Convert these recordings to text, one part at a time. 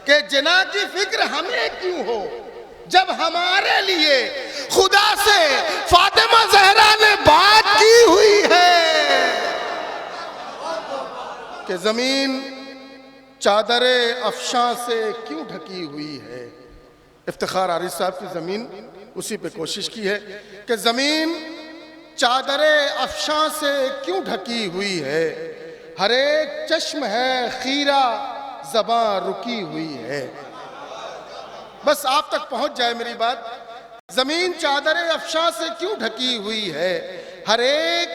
کہ جنا کی فکر ہمیں کیوں ہو جب ہمارے لیے خدا سے فاطمہ زہرا نے بات کی ہوئی ہے کہ زمین چادر افشاں سے کیوں ڈھکی ہوئی ہے۔ افتخار عارض صاحب کی زمین اسی پہ کوشش کی ہے کہ زمین چادر افشاں سے کیوں ڈھکی ہوئی ہے، ہر ایک چشم ہے خیرہ زباں رکی ہوئی ہے۔ بس آپ تک پہنچ جائے میری بات۔ زمین چادر افشاں سے کیوں ڈھکی ہوئی ہے، ہر ایک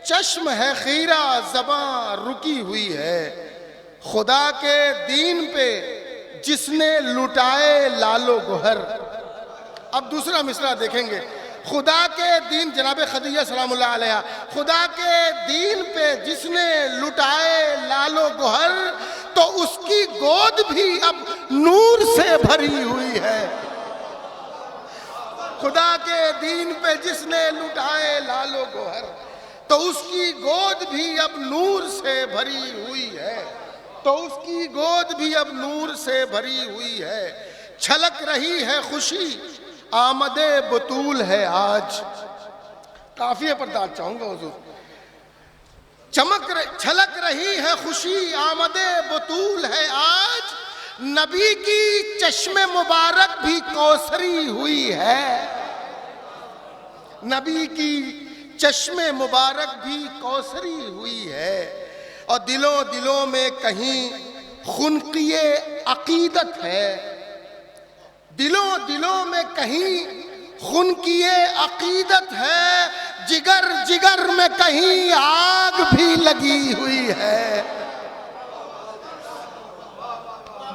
چشم ہے خیرہ زباں رکی ہوئی ہے۔ خدا کے دین پہ جس نے لٹائے لال و گوہر۔ اب دوسرا مصرع دیکھیں گے۔ خدا کے دین، جناب خدیجہ سلام اللہ علیہ، خدا کے دین پہ جس نے لٹائے لال و گوہر تو اس کی گود بھی اب نور سے بھری ہوئی ہے۔ خدا کے دین پہ جس نے لٹائے لال و گوہر تو اس کی گود بھی اب نور سے بھری ہوئی ہے، تو اس کی گود بھی اب نور سے بھری ہوئی ہے۔ چھلک رہی ہے خوشی آمد بطول ہے آج۔ قافیے پر داد چاہوں گا حضور۔ چھلک رہی ہے خوشی آمد بطول ہے آج، نبی کی چشم مبارک بھی کوثری ہوئی ہے۔ نبی کی چشم مبارک بھی کوثری ہوئی ہے، اور دلوں میں کہیں خنقی عقیدت ہے۔ دلوں میں کہیں خنقی عقیدت ہے، جگر میں کہیں آگ بھی لگی ہوئی ہے۔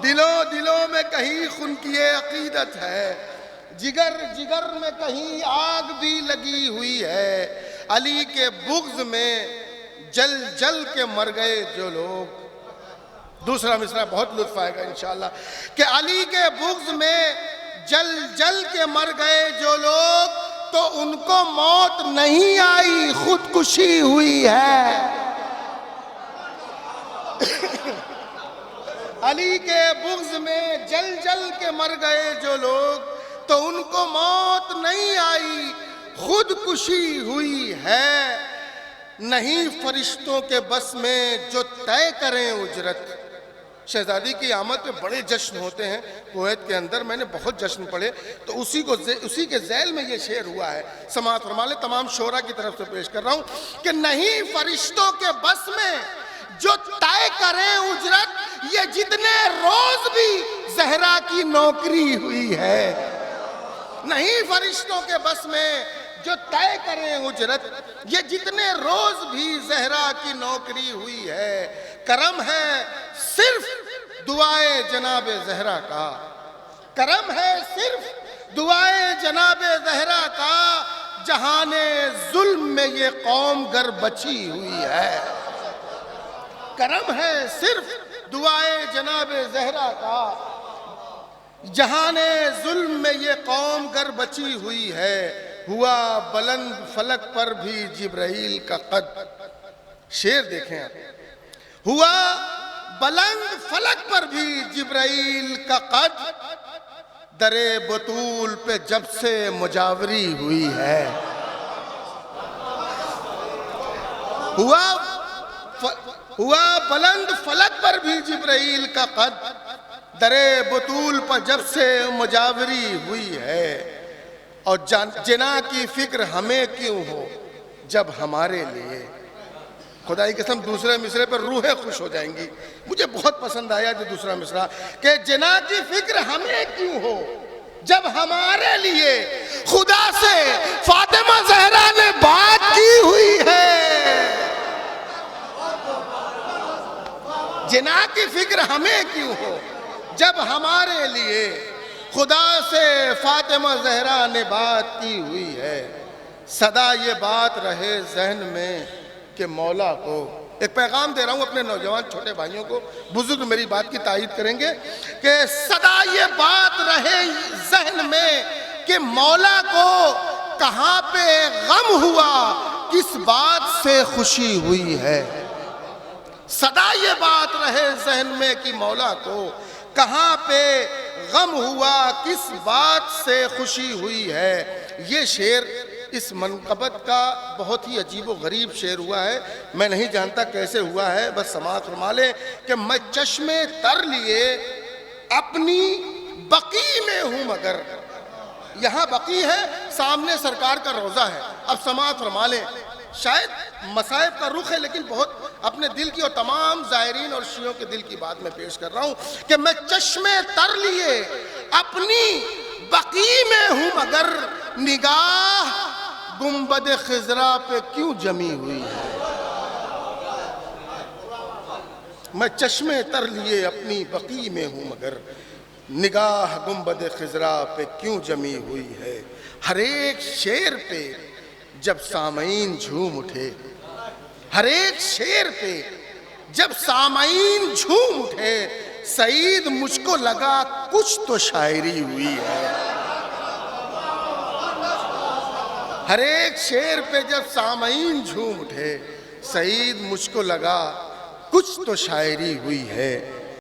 دلوں میں کہیں خنقی عقیدت ہے، جگر میں کہیں آگ بھی لگی ہوئی ہے۔ علی کے بغض میں جل کے مر گئے جو لوگ۔ دوسرا مصرع بہت لطف آئے گا انشاءاللہ کہ علی کے بغض میں جل کے مر گئے جو لوگ تو ان کو موت نہیں آئی، خودکشی ہوئی ہے۔ علی کے بغض میں جل کے مر گئے جو لوگ تو ان کو موت نہیں آئی، خودکشی ہوئی ہے۔ نہیں فرشتوں کے بس میں جو طے کریں اجرت۔ شہزادی کی آمد پہ بڑے جشن ہوتے ہیں کویت کے اندر، میں نے بہت جشن پڑھے، تو اسی کے ذیل میں یہ شعر ہوا ہے۔ سماعت فرما لیں، تمام شعراء کی طرف سے پیش کر رہا ہوں کہ نہیں فرشتوں کے بس میں جو طے کریں اجرت، یہ جتنے روز بھی زہرا کی نوکری ہوئی ہے۔ نہیں فرشتوں کے بس میں جو طے کریں اجرت، یہ جتنے روز بھی زہرا کی نوکری ہوئی ہے۔ کرم ہے صرف دعائے جناب زہرا کا، کرم ہے صرف دعائے جناب زہرا کا، جہان ظلم میں یہ قوم گر بچی ہوئی ہے۔ کرم ہے صرف دعائے جناب زہرا کا، جہان ظلم میں یہ قوم گر بچی ہوئی ہے۔ ہوا بلند فلک پر بھی جبرائیل کا قد۔ شعر دیکھیں آپ۔ ہوا بلند فلک پر بھی جبرائیل کا قد، در بطول پہ جب سے مجاوری ہوئی ہے۔ ہوا بلند فلک پر بھی جبرائیل کا قد، در بطول پر جب سے مجاوری ہوئی ہے۔ اور جنا کی فکر ہمیں کیوں ہو جب ہمارے لیے۔ خدا کی قسم دوسرے مصرے پر روحیں خوش ہو جائیں گی۔ مجھے بہت پسند آیا جو دوسرا مصرع کہ جنا کی فکر ہمیں کیوں ہو جب ہمارے لیے خدا سے فاطمہ زہرا نے بات کی ہوئی ہے۔ جنا کی فکر ہمیں کیوں ہو جب ہمارے لیے خدا سے فاطمہ زہرا نے بات کی ہوئی ہے۔ سدا یہ بات رہے ذہن میں کہ مولا کو۔ ایک پیغام دے رہا ہوں اپنے نوجوان چھوٹے بھائیوں کو، بزرگ میری بات کی تائید کریں گے کہ سدا یہ بات رہے ذہن میں کہ مولا کو کہاں پہ غم ہوا، کس بات سے خوشی ہوئی ہے۔ سدا یہ بات رہے ذہن میں کہ مولا کو کہاں پہ غم ہوا کس بات سے خوشی ہوئی ہے. یہ شعر اس منقبت کا بہت ہی عجیب و غریب شعر ہوا ہے. میں نہیں جانتا کیسے ہوا ہے, بس سماعت فرما لیں کہ میں چشمے تر لیے اپنی بقی میں ہوں مگر. یہاں بقی ہے, سامنے سرکار کا روضہ ہے. اب سماعت فرما لیں, شاید مصائب کا رخ ہے لیکن بہت اپنے دل کی اور تمام زائرین اور شیعوں کے دل کی بات میں پیش کر رہا ہوں کہ میں چشمے تر لیے اپنی بقی میں ہوں مگر نگاہ گنبد خضرا پہ کیوں جمی ہوئی ہے. میں چشمے تر لیے اپنی بقی میں ہوں مگر نگاہ گنبد خضرا پہ کیوں جمی ہوئی ہے. ہر ایک شعر پہ جب سامعین جھوم اٹھے, ہر ایک شعر پہ جب سامعین جھوم اٹھے, سعید مجھ کو لگا کچھ تو شاعری ہوئی ہے. ہر ایک شعر پہ جب سامعین جھوم اٹھے, سعید مجھ کو لگا کچھ تو شاعری ہوئی ہے.